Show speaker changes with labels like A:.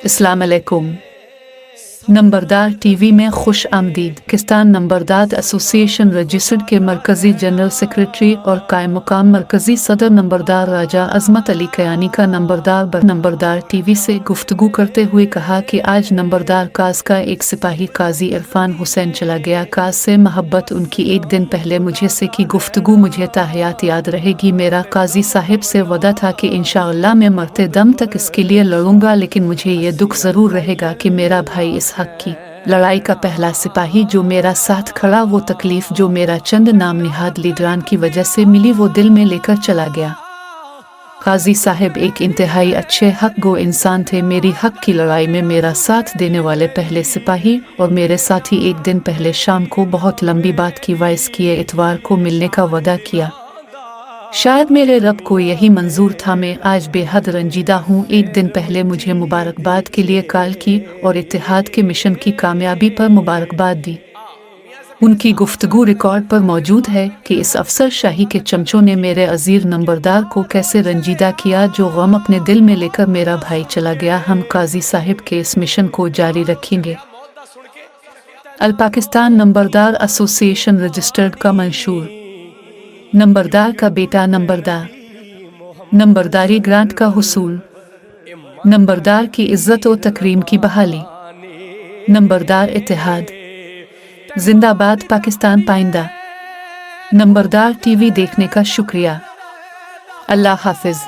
A: अस्सलाम अलैकुम। नंबरदार टीवी में खुश आमदीद। पाकिस्तान नंबरदार एसोसिएशन रजिस्टर्ड के मरकजी जनरल सेक्रेटरी और कायम मुकाम मरकजी सदर नंबरदार राजा अजमत अली कयानी का नंबरदार टीवी से गुफ्तगू करते हुए कहा कि आज नंबरदार काज का एक सिपाही काजी इरफान हुसैन चला गया। काज से मोहब्बत उनकी एक दिन पहले मुझे से की गुफ्तगू मुझे ताहयात याद रहेगी। मेरा काजी साहिब से वदा था कि इंशाअल्लाह मैं मरते दम तक इसके लिए लड़ूंगा, लेकिन मुझे ये दुख ज़रूर रहेगा कि मेरा भाई इस हक की लड़ाई का पहला सिपाही जो मेरा साथ खड़ा, वो तकलीफ जो मेरा चंद नाम निहाद लीडरान की वजह से मिली, वो दिल में लेकर चला गया। काजी साहब एक इंतहाई अच्छे हक गो इंसान थे। मेरी हक की लड़ाई में मेरा साथ देने वाले पहले सिपाही और मेरे साथी एक दिन पहले शाम को बहुत लंबी बात की वाइस किए, इतवार को मिलने का वादा किया। शायद मेरे रब को यही मंजूर था। मैं आज बेहद रंजीदा हूँ। एक दिन पहले मुझे मुबारकबाद के लिए कॉल की और इत्तेहाद के मिशन की कामयाबी पर मुबारकबाद दी। उनकी गुफ्तगू रिकॉर्ड पर मौजूद है कि इस अफसर शाही के चमचों ने मेरे अजीज नंबरदार को कैसे रंजीदा किया, जो गम अपने दिल में लेकर मेरा भाई चला गया। हम काजी साहिब के इस मिशन को जारी रखेंगे। अल पाकिस्तान नंबरदार एसोसिएशन रजिस्टर्ड का मंशूर। नंबरदार का बेटा नंबरदार, नंबरदारी ग्रांट का हुसूल, नंबरदार की इज्जत और तकरीम की बहाली, नंबरदार इत्तेहाद, जिंदाबाद पाकिस्तान पाइंदा। नंबरदार टीवी देखने का शुक्रिया। अल्लाह हाफिज।